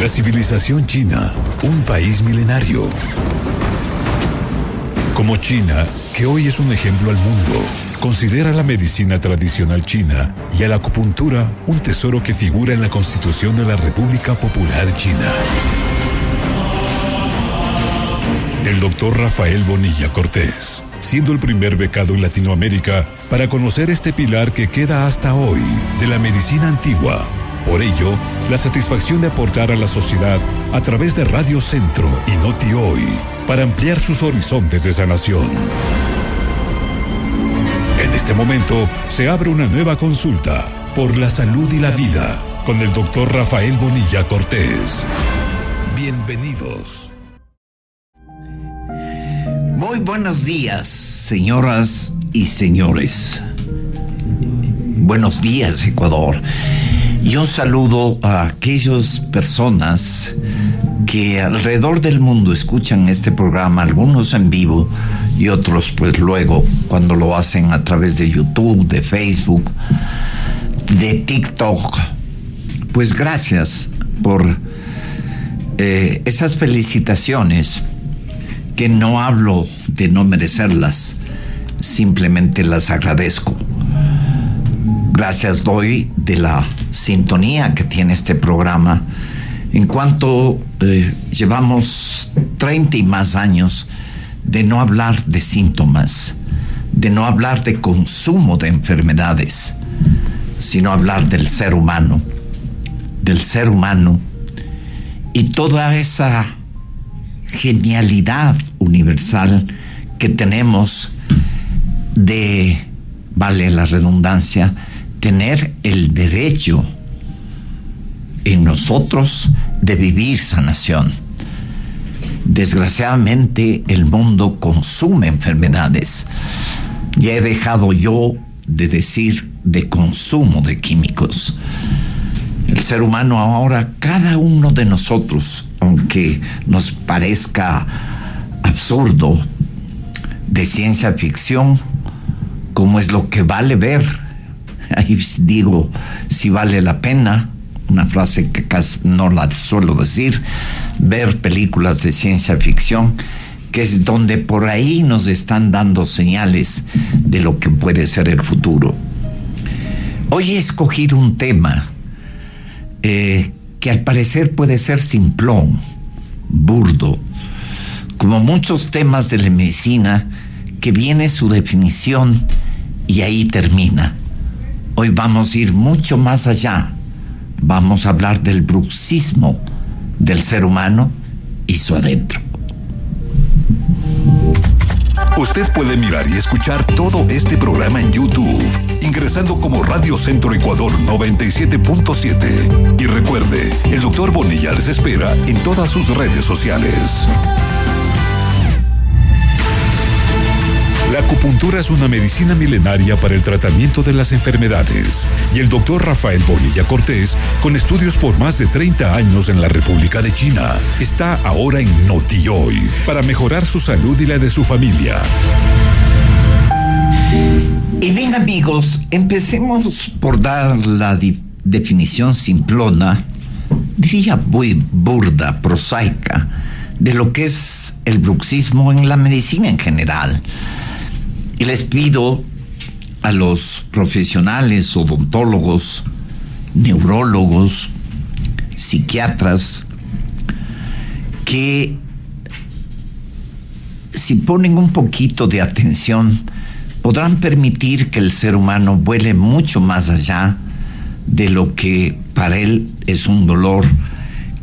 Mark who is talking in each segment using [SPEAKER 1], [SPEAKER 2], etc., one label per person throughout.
[SPEAKER 1] La civilización china, un país milenario. Como China, que hoy es un ejemplo al mundo, considera la medicina tradicional china y a la acupuntura un tesoro que figura en la Constitución de la República Popular China. El doctor Rafael Bonilla Cortés, siendo el primer becado en Latinoamérica para conocer este pilar que queda hasta hoy de la medicina antigua. Por ello, la satisfacción de aportar a la sociedad a través de Radio Centro y Noti Hoy para ampliar sus horizontes de sanación. En este momento se abre una nueva consulta por la salud y la vida con el doctor Rafael Bonilla Cortés. Bienvenidos.
[SPEAKER 2] Muy buenos días, señoras y señores. Buenos días, Ecuador. Y un saludo a aquellas personas que alrededor del mundo escuchan este programa, algunos en vivo y otros pues luego cuando lo hacen a través de YouTube, de Facebook, de TikTok. Pues gracias por esas felicitaciones, que no hablo de no merecerlas, simplemente las agradezco. Gracias doy de la sintonía que tiene este programa, en cuanto llevamos 30 y más años de no hablar de síntomas, de no hablar de consumo de enfermedades, sino hablar del ser humano y toda esa genialidad universal que tenemos de, vale la redundancia, tener el derecho en nosotros de vivir sanación. Desgraciadamente el mundo consume enfermedades. Ya he dejado yo de decir de consumo de químicos. El ser humano ahora, cada uno de nosotros, aunque nos parezca absurdo, de ciencia ficción, como es lo que vale ver. Ahí digo, si vale la pena, una frase que casi no la suelo decir, ver películas de ciencia ficción, que es donde por ahí nos están dando señales de lo que puede ser el futuro. Hoy he escogido un tema que al parecer puede ser simplón, burdo, como muchos temas de la medicina, que viene su definición y ahí termina. Hoy vamos a ir mucho más allá. Vamos a hablar del bruxismo del ser humano y su adentro.
[SPEAKER 1] Usted puede mirar y escuchar todo este programa en YouTube, ingresando como Radio Centro Ecuador 97.7. Y recuerde, el doctor Bonilla les espera en todas sus redes sociales. La acupuntura es una medicina milenaria para el tratamiento de las enfermedades. Y el doctor Rafael Bonilla Cortés, con estudios por más de 30 años en la República de China, está ahora en Noti Hoy para mejorar su salud y la de su familia.
[SPEAKER 2] Y bien, amigos, empecemos por dar la definición simplona, diría muy burda, prosaica, de lo que es el bruxismo en la medicina en general. Y les pido a los profesionales, odontólogos, neurólogos, psiquiatras, que si ponen un poquito de atención, podrán permitir que el ser humano vuele mucho más allá de lo que para él es un dolor,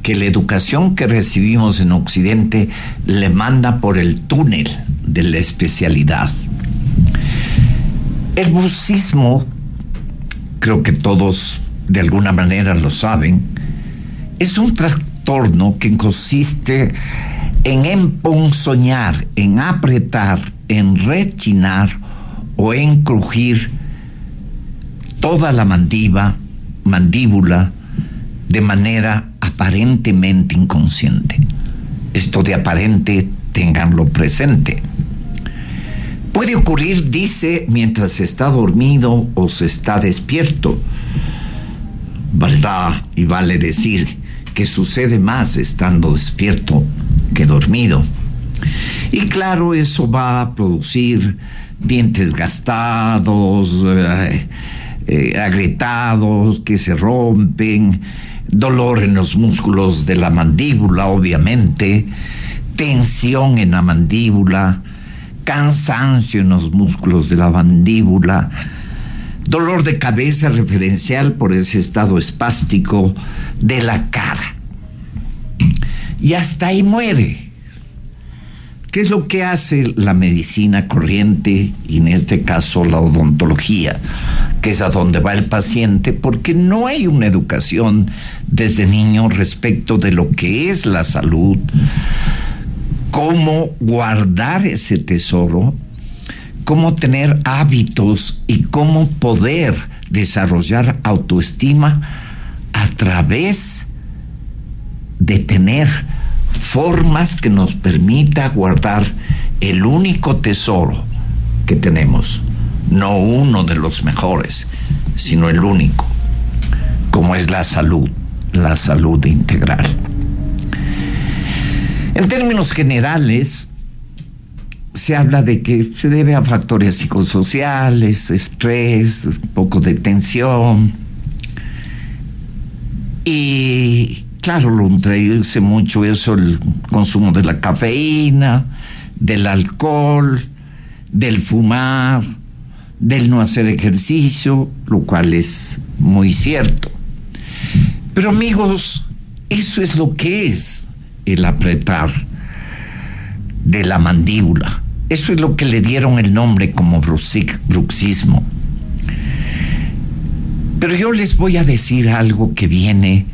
[SPEAKER 2] que la educación que recibimos en Occidente le manda por el túnel de la especialidad. El bruxismo, creo que todos de alguna manera lo saben, es un trastorno que consiste en emponzoñar, en apretar, en rechinar o en crujir toda la mandíbula de manera aparentemente inconsciente. Esto de aparente, ténganlo presente. Puede ocurrir, dice, mientras se está dormido o se está despierto. ¿Verdad? Y vale decir que sucede más estando despierto que dormido. Y claro, eso va a producir dientes gastados, agrietados, que se rompen, dolor en los músculos de la mandíbula, obviamente, tensión en la mandíbula, cansancio en los músculos de la mandíbula, dolor de cabeza referencial por ese estado espástico de la cara. Y hasta ahí muere. ¿Qué es lo que hace la medicina corriente, y en este caso la odontología, que es a donde va el paciente? Porque no hay una educación desde niño respecto de lo que es la salud, cómo guardar ese tesoro, cómo tener hábitos y cómo poder desarrollar autoestima a través de tener formas que nos permita guardar el único tesoro que tenemos, no uno de los mejores, sino el único, como es la salud integral. En términos generales, se habla de que se debe a factores psicosociales, estrés, un poco de tensión. Y claro, lo introduce mucho eso, el consumo de la cafeína, del alcohol, del fumar, del no hacer ejercicio, lo cual es muy cierto. Pero amigos, eso es lo que es el apretar de la mandíbula. Eso es lo que le dieron el nombre como bruxismo. Pero yo les voy a decir algo que viene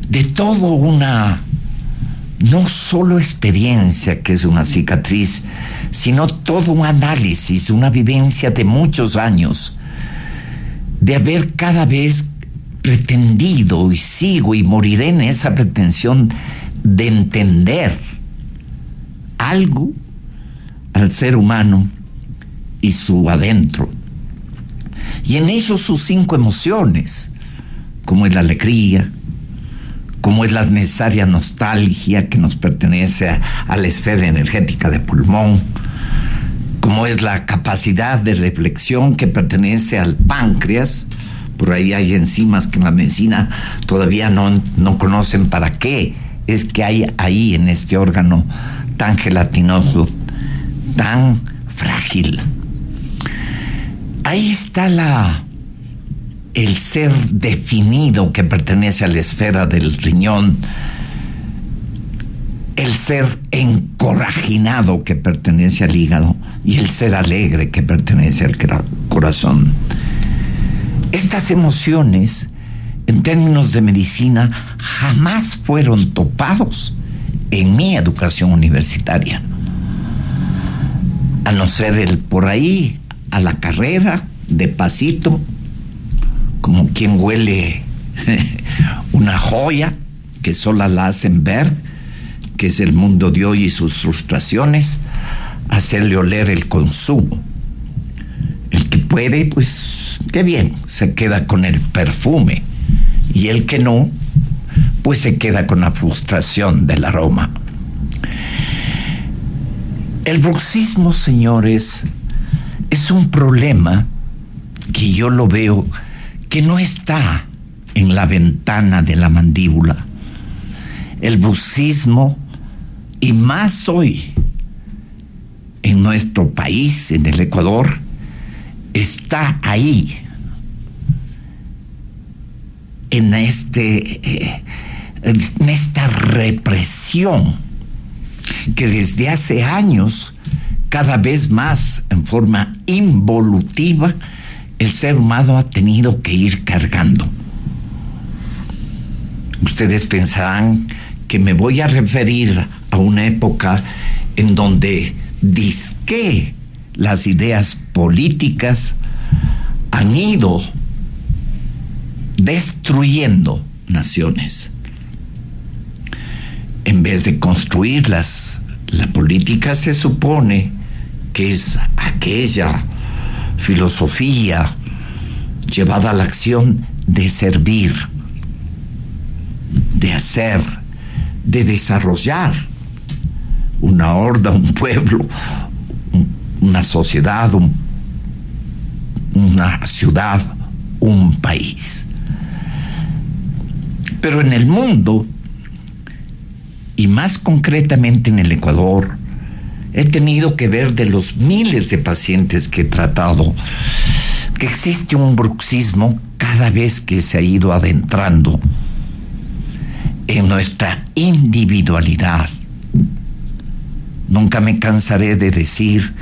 [SPEAKER 2] de toda una, no solo experiencia que es una cicatriz, sino todo un análisis, una vivencia de muchos años, de haber cada vez pretendido, y sigo y moriré en esa pretensión de entender algo al ser humano y su adentro. Y en ellos sus 5 emociones, como es la alegría, como es la necesaria nostalgia que nos pertenece a la esfera energética de pulmón, como es la capacidad de reflexión que pertenece al páncreas. Por ahí hay enzimas que en la medicina todavía no conocen para qué es que hay ahí en este órgano tan gelatinoso, tan frágil. Ahí está el ser definido que pertenece a la esfera del riñón, el ser encorajinado que pertenece al hígado y el ser alegre que pertenece al corazón. Estas emociones, en términos de medicina, jamás fueron topados en mi educación universitaria, a no ser el por ahí a la carrera de pasito, como quien huele una joya que solo la hacen ver, que es el mundo de hoy y sus frustraciones, hacerle oler el consumo. El que puede, pues qué bien, se queda con el perfume, y el que no, pues se queda con la frustración del aroma. El bruxismo, señores, es un problema que yo lo veo que no está en la ventana de la mandíbula. El bruxismo, y más hoy en nuestro país, en el Ecuador, está ahí, en esta represión que desde hace años, cada vez más en forma involutiva, el ser humano ha tenido que ir cargando. Ustedes pensarán que me voy a referir a una época en donde dizque las ideas políticas han ido destruyendo naciones. En vez de construirlas, la política se supone que es aquella filosofía llevada a la acción de servir. de hacer, de desarrollar una horda, un pueblo, una sociedad, una ciudad, un país. Pero en el mundo, y más concretamente en el Ecuador, he tenido que ver, de los miles de pacientes que he tratado, que existe un bruxismo cada vez que se ha ido adentrando en nuestra individualidad. Nunca me cansaré de decir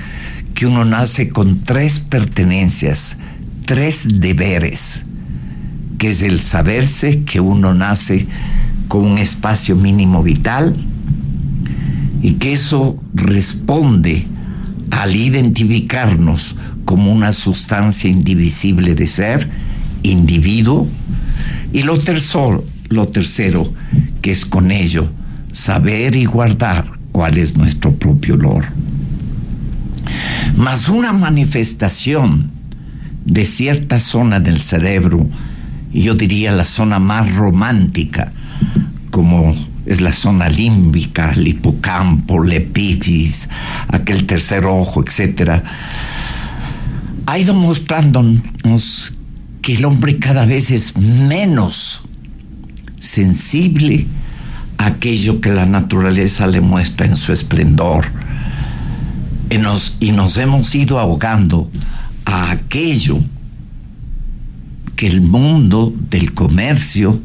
[SPEAKER 2] que uno nace con 3 pertenencias, 3 deberes, que es el saberse que uno nace con un espacio mínimo vital, y que eso responde al identificarnos como una sustancia indivisible de ser, individuo, y lo tercero, que es con ello saber y guardar cuál es nuestro propio olor. Mas una manifestación de cierta zona del cerebro, y yo diría la zona más romántica, como es la zona límbica, el hipocampo, la epífisis, aquel tercer ojo, etc., ha ido mostrándonos que el hombre cada vez es menos sensible a aquello que la naturaleza le muestra en su esplendor, y nos hemos ido ahogando a aquello que el mundo del comercio,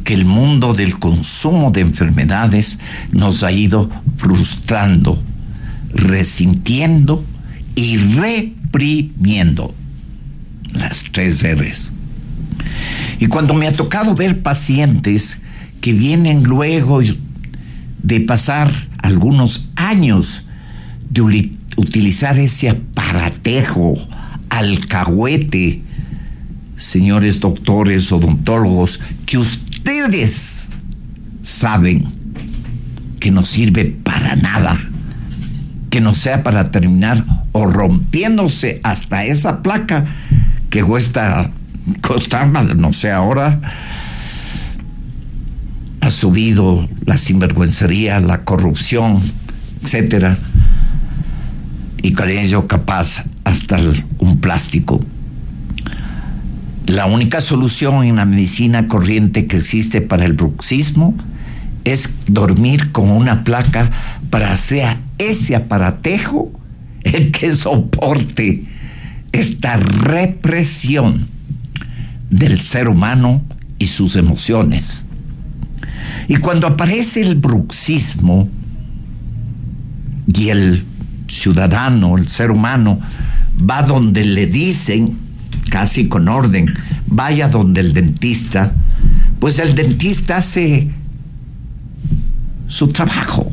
[SPEAKER 2] que el mundo del consumo de enfermedades nos ha ido frustrando, resintiendo y reprimiendo. Las 3 R's. Y cuando me ha tocado ver pacientes que vienen luego de pasar algunos años de utilizar ese aparatejo, alcahuete, señores doctores, odontólogos, que ustedes saben que no sirve para nada, que no sea para terminar o rompiéndose hasta esa placa que costaba, no sé, ahora ha subido la sinvergüencería, la corrupción, etcétera, y con ello capaz hasta un plástico. La única solución en la medicina corriente que existe para el bruxismo es dormir con una placa para sea ese aparatejo el que soporte esta represión del ser humano y sus emociones. Y cuando aparece el bruxismo y el ciudadano, el ser humano, va donde le dicen, casi con orden, vaya donde el dentista, pues el dentista hace su trabajo.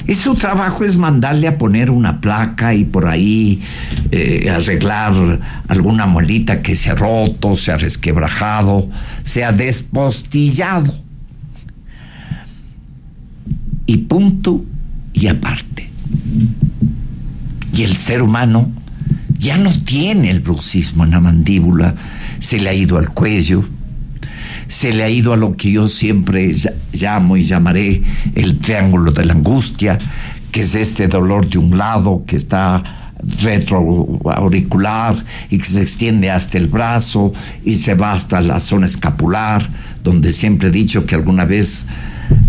[SPEAKER 2] Y su trabajo es mandarle a poner una placa y por ahí arreglar alguna muelita que se ha roto, se ha resquebrajado, se ha despostillado. Y punto y aparte. Y el ser humano ya no tiene el bruxismo en la mandíbula, se le ha ido al cuello, se le ha ido a lo que yo siempre llamo y llamaré el triángulo de la angustia, que es este dolor de un lado que está retroauricular y que se extiende hasta el brazo y se va hasta la zona escapular, donde siempre he dicho que alguna vez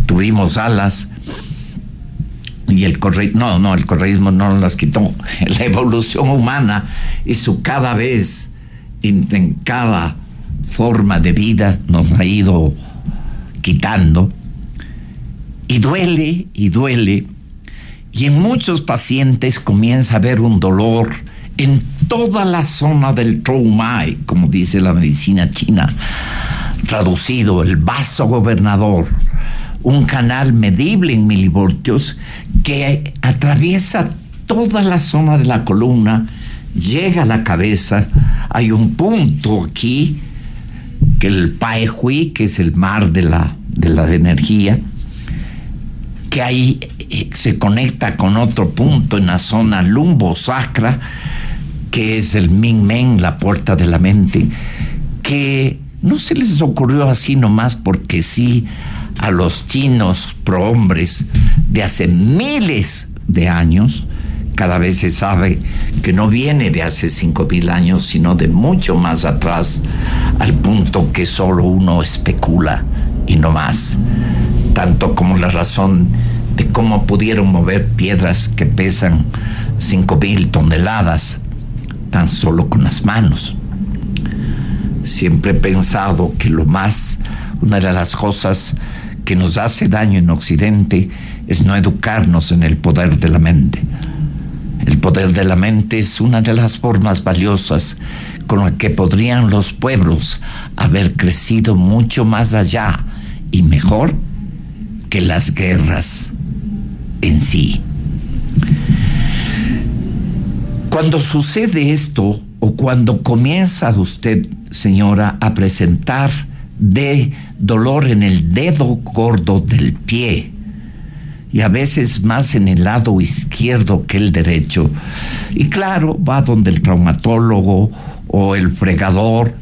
[SPEAKER 2] tuvimos alas. Y el correísmo no las quitó. La evolución humana y su cada vez, en cada forma de vida, nos ha ido quitando. Y duele, y duele. Y en muchos pacientes comienza a haber un dolor en toda la zona del Zhou-mai, como dice la medicina china. Traducido, el vaso gobernador. Un canal medible en milivoltios que atraviesa toda la zona de la columna, llega a la cabeza. Hay un punto aquí, que el Pai Hui, que es el mar de la energía, que ahí se conecta con otro punto en la zona lumbosacra, que es el Ming Men, la puerta de la mente, que no se les ocurrió así nomás porque sí a los chinos prohombres de hace miles de años, cada vez se sabe que no viene de hace 5,000 años, sino de mucho más atrás, al punto que solo uno especula y no más, tanto como la razón de cómo pudieron mover piedras que pesan 5,000 toneladas tan solo con las manos. Siempre he pensado que una de las cosas que nos hace daño en Occidente es no educarnos en el poder de la mente. El poder de la mente es una de las formas valiosas con la que podrían los pueblos haber crecido mucho más allá y mejor que las guerras en sí. Cuando sucede esto, o cuando comienza usted, señora, a presentar de dolor en el dedo gordo del pie, y a veces más en el lado izquierdo que el derecho, y claro, va donde el traumatólogo o el fregador,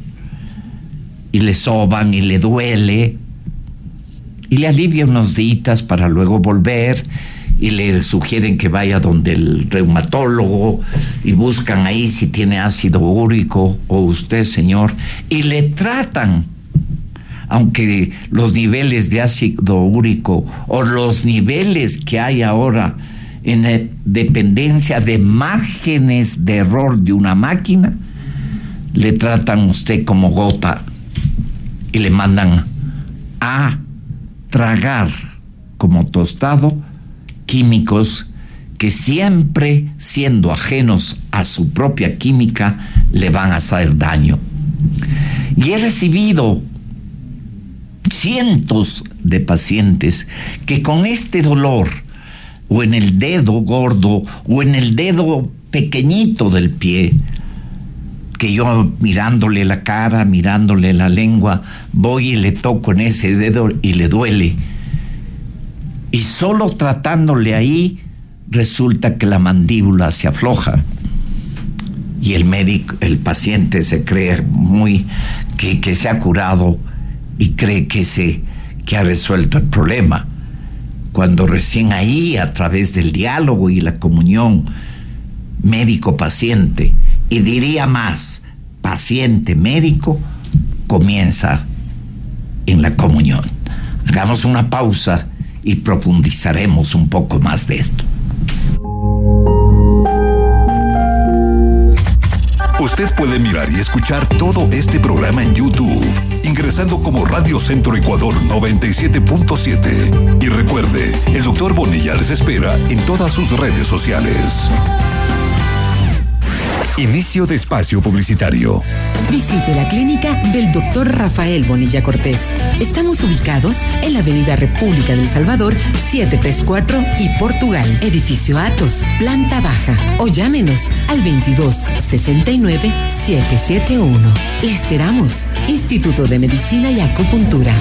[SPEAKER 2] y le soban y le duele, y le alivia unos días para luego volver, y le sugieren que vaya donde el reumatólogo y buscan ahí si tiene ácido úrico o usted, señor, y le tratan, aunque los niveles de ácido úrico o los niveles que hay ahora en dependencia de márgenes de error de una máquina, le tratan a usted como gota y le mandan a tragar como tostado químicos que siempre, siendo ajenos a su propia química, le van a hacer daño. Y he recibido cientos de pacientes que con este dolor, o en el dedo gordo, o en el dedo pequeñito del pie, que yo mirándole la cara, mirándole la lengua, voy y le toco en ese dedo y le duele. Y solo tratándole ahí, resulta que la mandíbula se afloja. Y el paciente se cree que se ha curado y cree que ha resuelto el problema. Cuando recién ahí, a través del diálogo y la comunión médico-paciente, y diría más, paciente-médico, comienza en la comunión. Hagamos una pausa y profundizaremos un poco más de esto.
[SPEAKER 1] Usted puede mirar y escuchar todo este programa en YouTube, ingresando como Radio Centro Ecuador 97.7. Y recuerde, el Dr. Bonilla les espera en todas sus redes sociales. Inicio de espacio publicitario.
[SPEAKER 3] Visite la clínica del Dr. Rafael Bonilla Cortés. Estamos ubicados en la Avenida República del Salvador, 734 y Portugal, edificio Atos, planta baja. O llámenos al 2269-771. Le esperamos. Instituto de Medicina y Acupuntura.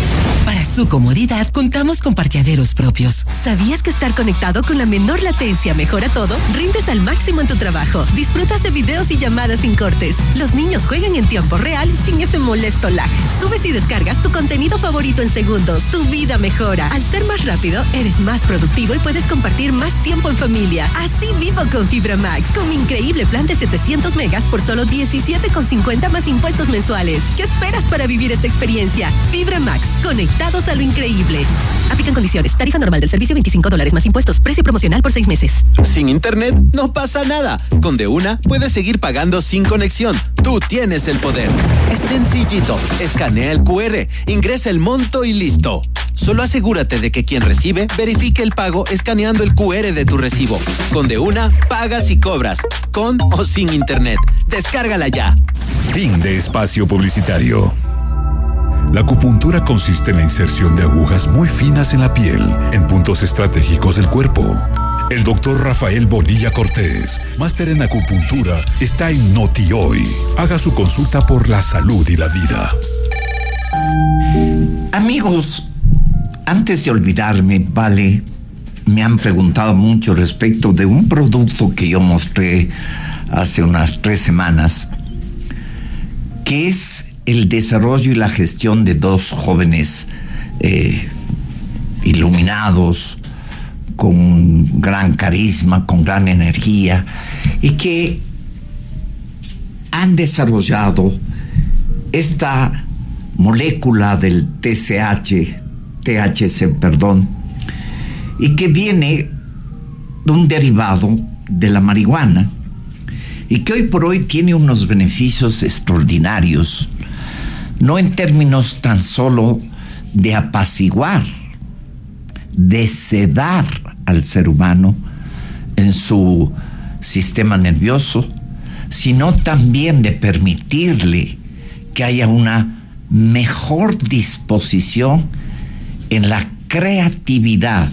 [SPEAKER 3] Para su comodidad, contamos con parqueaderos propios.
[SPEAKER 4] ¿Sabías que estar conectado con la menor latencia mejora todo? Rindes al máximo en tu trabajo. Disfrutas de videos y llamadas sin cortes. Los niños juegan en tiempo real sin ese molesto lag. Subes y descargas tu contenido favorito en segundos. Tu vida mejora. Al ser más rápido, eres más productivo y puedes compartir más tiempo en familia. Así vivo con Fibra Max. Con mi increíble plan de 700 megas por solo $17.50 más impuestos mensuales. ¿Qué esperas para vivir esta experiencia? Fibra Max. Conectados a lo increíble. Aplican condiciones. Tarifa normal del servicio $25 más impuestos. Precio promocional por 6 meses.
[SPEAKER 5] Sin internet no pasa nada. Con De Una puedes seguir pagando sin conexión. Tú tienes el poder. Es sencillito. Escanea el QR, ingresa el monto y listo. Solo asegúrate de que quien recibe verifique el pago escaneando el QR de tu recibo. Con De Una, pagas y cobras. Con o sin internet. Descárgala ya.
[SPEAKER 1] Fin de espacio publicitario. La acupuntura consiste en la inserción de agujas muy finas en la piel, en puntos estratégicos del cuerpo. El doctor Rafael Bonilla Cortés, máster en acupuntura, está en Noti Hoy. Haga su consulta por la salud y la vida.
[SPEAKER 2] Amigos, antes de olvidarme, me han preguntado mucho respecto de un producto que yo mostré hace unas 3 semanas, que es el desarrollo y la gestión de 2 jóvenes iluminados, con gran carisma, con gran energía, y que han desarrollado esta molécula del THC, y que viene de un derivado de la marihuana, y que hoy por hoy tiene unos beneficios extraordinarios, no en términos tan solo de apaciguar, de sedar al ser humano en su sistema nervioso, sino también de permitirle que haya una mejor disposición en la creatividad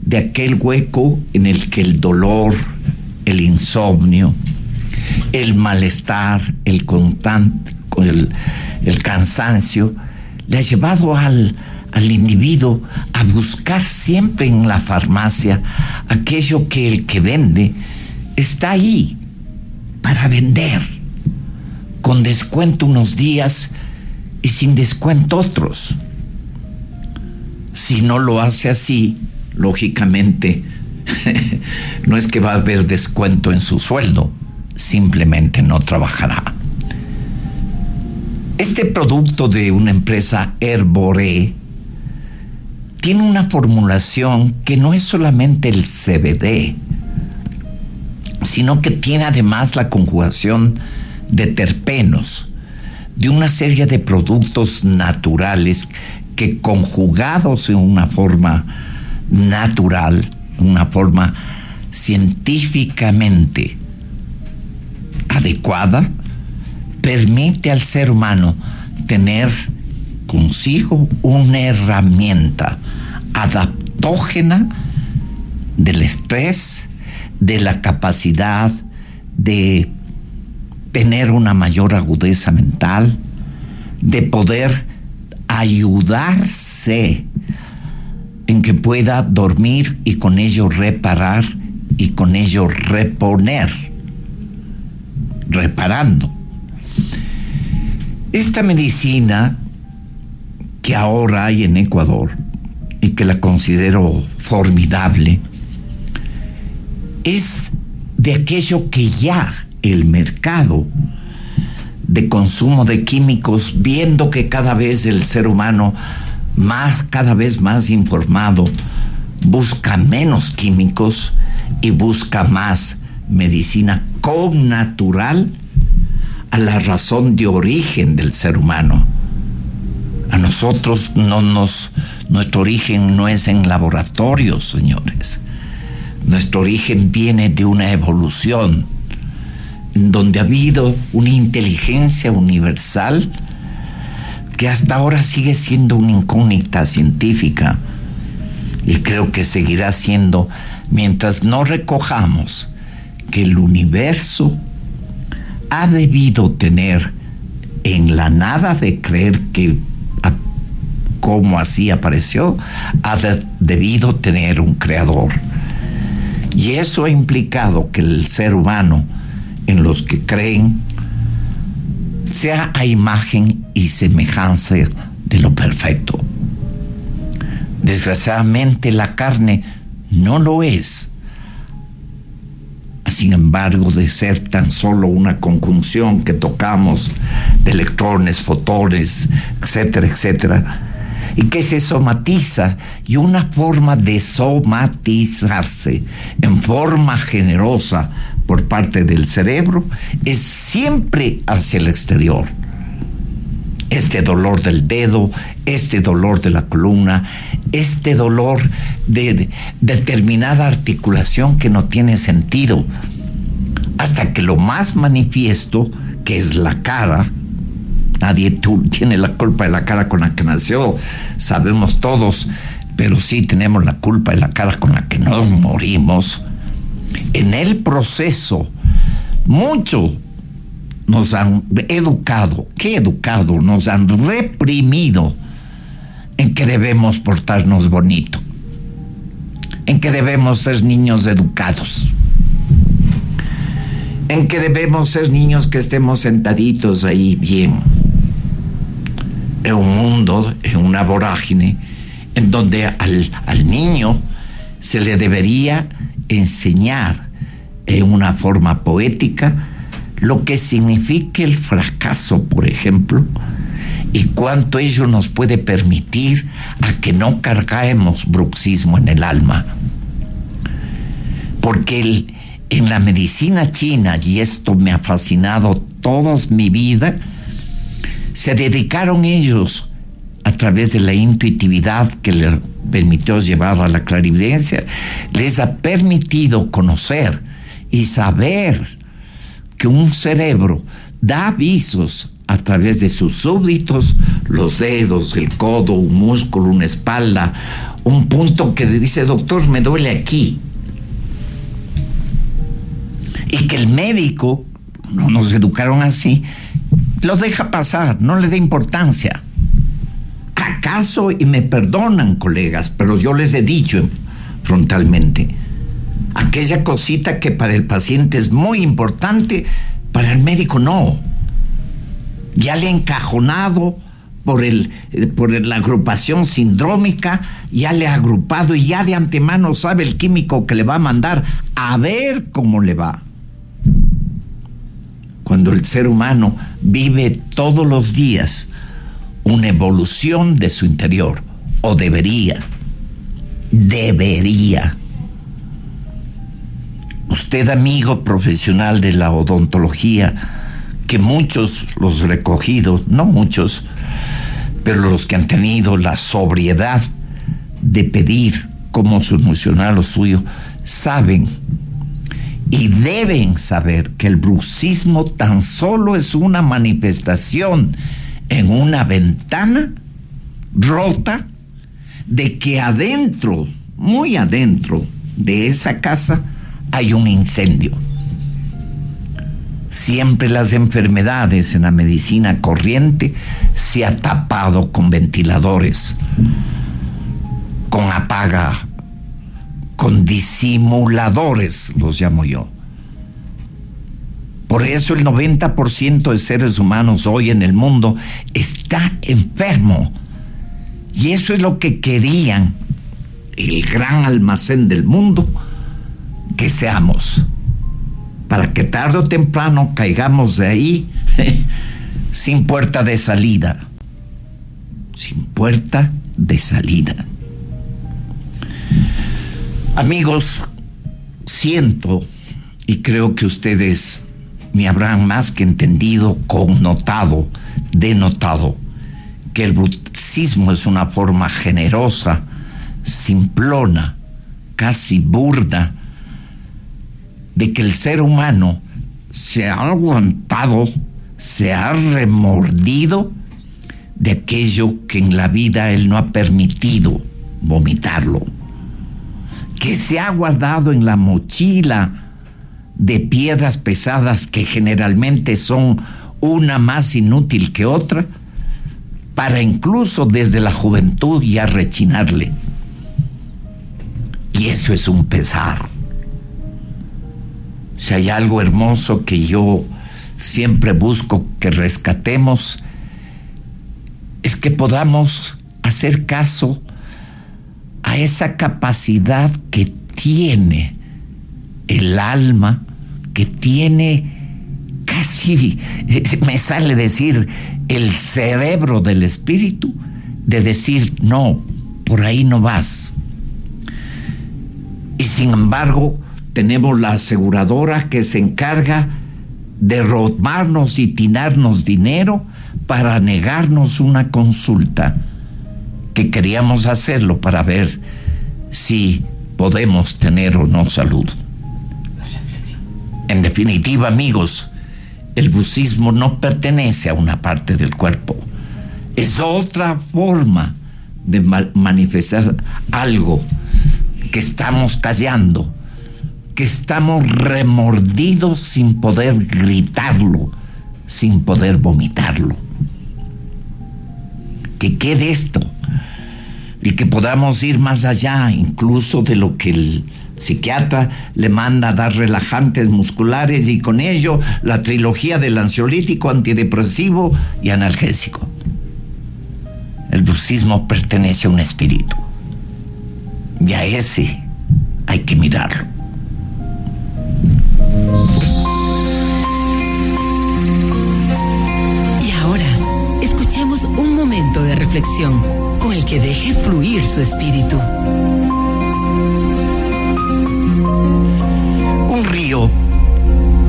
[SPEAKER 2] de aquel hueco en el que el dolor, el insomnio, el malestar, el cansancio le ha llevado al individuo a buscar siempre en la farmacia aquello que el que vende está ahí para vender, con descuento unos días y sin descuento otros. Si no lo hace así, lógicamente no es que va a haber descuento en su sueldo, simplemente no trabajará. Este producto de una empresa Herbore tiene una formulación que no es solamente el CBD, sino que tiene además la conjugación de terpenos, de una serie de productos naturales que, conjugados en una forma natural, una forma científicamente adecuada, permite al ser humano tener consigo una herramienta adaptógena del estrés, de la capacidad de tener una mayor agudeza mental, de poder ayudarse en que pueda dormir y con ello reparar y con ello reponer, reparando. Esta medicina que ahora hay en Ecuador y que la considero formidable es de aquello que ya el mercado de consumo de químicos, viendo que cada vez el ser humano cada vez más informado, busca menos químicos y busca más medicina connatural a la razón de origen del ser humano. A nosotros nuestro origen no es en laboratorios, señores. Nuestro origen viene de una evolución en donde ha habido una inteligencia universal que hasta ahora sigue siendo una incógnita científica, y creo que seguirá siendo mientras no recojamos que el universo ha debido tener, en la nada de creer que como así apareció, ha debido tener un creador. Y eso ha implicado que el ser humano, en los que creen, sea a imagen y semejanza de lo perfecto. Desgraciadamente la carne no lo es. Sin embargo, de ser tan solo una conjunción que tocamos de electrones, fotones, etcétera, etcétera, y que se somatiza, y una forma de somatizarse en forma generosa por parte del cerebro es siempre hacia el exterior. Este dolor del dedo, este dolor de la columna, este dolor de determinada articulación que no tiene sentido, hasta que lo más manifiesto, que es la cara. Nadie tiene la culpa de la cara con la que nació, sabemos todos, pero sí tenemos la culpa de la cara con la que nos morimos. En el proceso, mucho nos han educado, nos han reprimido en que debemos portarnos bonito, en que debemos ser niños educados, en que debemos ser niños que estemos sentaditos ahí bien. En un mundo, en una vorágine, en donde al niño se le debería enseñar en una forma poética lo que significa el fracaso, por ejemplo, y cuánto ello nos puede permitir a que no carguemos bruxismo en el alma. Porque en la medicina china, y esto me ha fascinado toda mi vida, se dedicaron ellos, a través de la intuitividad que les permitió llevar a la clarividencia, les ha permitido conocer y saber que un cerebro da avisos a través de sus súbditos, los dedos, el codo, un músculo, una espalda, un punto que dice: doctor, me duele aquí. Y que el médico, no nos educaron así, lo deja pasar, no le da importancia. ¿Acaso, y me perdonan, colegas, pero yo les he dicho frontalmente, aquella cosita que para el paciente es muy importante, para el médico no? Ya le ha encajonado por la agrupación sindrómica, ya le ha agrupado y ya de antemano sabe el químico que le va a mandar, a ver cómo le va. Cuando el ser humano vive todos los días una evolución de su interior, o debería. Usted, amigo profesional de la odontología, que muchos los recogidos, no muchos, pero los que han tenido la sobriedad de pedir cómo solucionar lo suyo, saben y deben saber que el bruxismo tan solo es una manifestación en una ventana rota de que adentro, muy adentro de esa casa, hay un incendio. Siempre las enfermedades en la medicina corriente se ha tapado con ventiladores, con apaga, con disimuladores, los llamo yo. Por eso el 90% de seres humanos hoy en el mundo está enfermo. Y eso es lo que querían el gran almacén del mundo, que seamos, para que tarde o temprano caigamos de ahí sin puerta de salida. Sin puerta de salida. Amigos, siento, y creo que ustedes me habrán más que entendido, connotado, denotado, que el bruxismo es una forma generosa, simplona, casi burda, de que el ser humano se ha aguantado, se ha remordido de aquello que en la vida él no ha permitido vomitarlo, que se ha guardado en la mochila de piedras pesadas que generalmente son una más inútil que otra, para incluso desde la juventud ya rechinarle. Y eso es un pesar. Si hay algo hermoso que yo siempre busco que rescatemos, es que podamos hacer caso a esa capacidad que tiene el alma, que tiene casi, me sale decir, el cerebro del espíritu, de decir: no, por ahí no vas. Y sin embargo, tenemos la aseguradora que se encarga de robarnos y tinarnos dinero para negarnos una consulta, que queríamos hacerlo para ver si podemos tener o no salud. En definitiva, amigos, el bruxismo no pertenece a una parte del cuerpo. Es otra forma de manifestar algo que estamos callando, que estamos remordidos sin poder gritarlo, sin poder vomitarlo. Que quede esto y que podamos ir más allá, incluso de lo que el psiquiatra le manda a dar relajantes musculares, y con ello la trilogía del ansiolítico, antidepresivo y analgésico. El bruxismo pertenece a un espíritu. Y a ese hay que mirarlo.
[SPEAKER 3] Y ahora, escuchemos un momento de reflexión con el que deje fluir su espíritu.
[SPEAKER 2] Un río,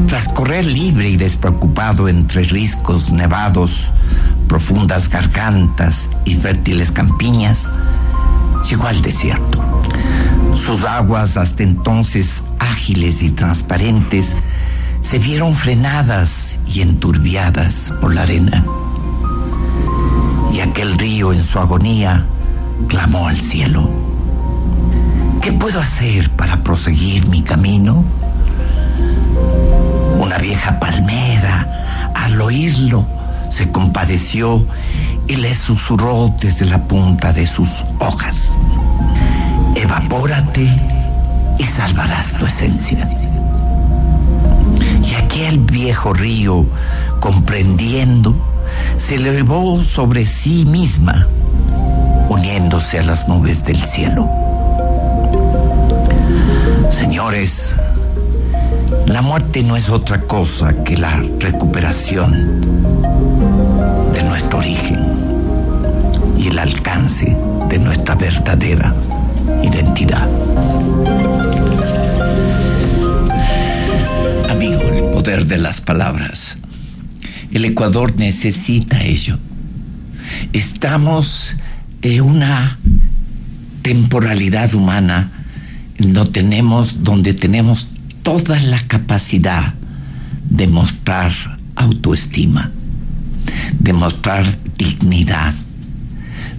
[SPEAKER 2] tras correr libre y despreocupado entre riscos nevados, profundas gargantas y fértiles campiñas, llegó al desierto. Sus aguas, hasta entonces ágiles y transparentes, se vieron frenadas y enturbiadas por la arena. Y aquel río, en su agonía, clamó al cielo: ¿qué puedo hacer para proseguir mi camino? Una vieja palmera, al oírlo, se compadeció y le susurró desde la punta de sus hojas: evapórate y salvarás tu esencia. Y aquel viejo río, comprendiendo, se elevó sobre sí misma, uniéndose a las nubes del cielo. Señores, la muerte no es otra cosa que la recuperación de nuestro origen y el alcance de nuestra verdadera identidad. Amigo, el poder de las palabras. El Ecuador necesita ello. Estamos en una temporalidad humana donde tenemos toda la capacidad de mostrar autoestima, de mostrar dignidad,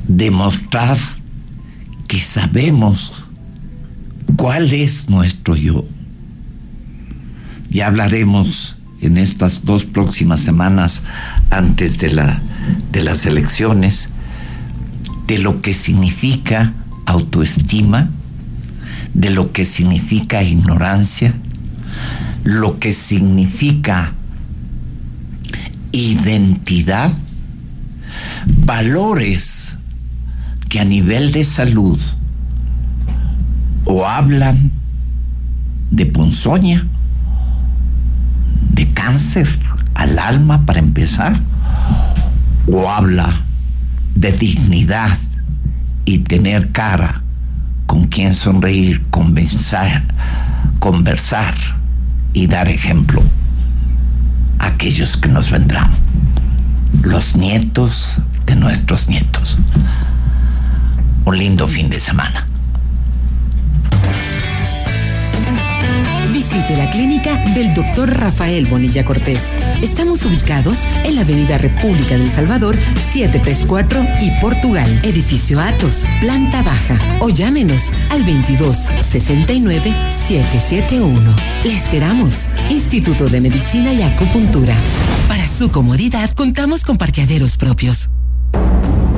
[SPEAKER 2] de mostrar que sabemos cuál es nuestro yo. Ya hablaremos en estas 2 próximas semanas antes de las elecciones de lo que significa autoestima, de lo que significa ignorancia, lo que significa identidad, valores que a nivel de salud o hablan de ponzoña, de cáncer al alma para empezar, o habla de dignidad y tener cara con quien sonreír, conversar y dar ejemplo a aquellos que nos vendrán, los nietos de nuestros nietos. Un lindo fin de semana.
[SPEAKER 3] Visite la clínica del Dr. Rafael Bonilla Cortés. Estamos ubicados en la Avenida República del Salvador, 734 y Portugal, edificio Atos, planta baja. O llámenos al 22-69-771. Le esperamos. Instituto de Medicina y Acupuntura. Para su comodidad, contamos con parqueaderos propios.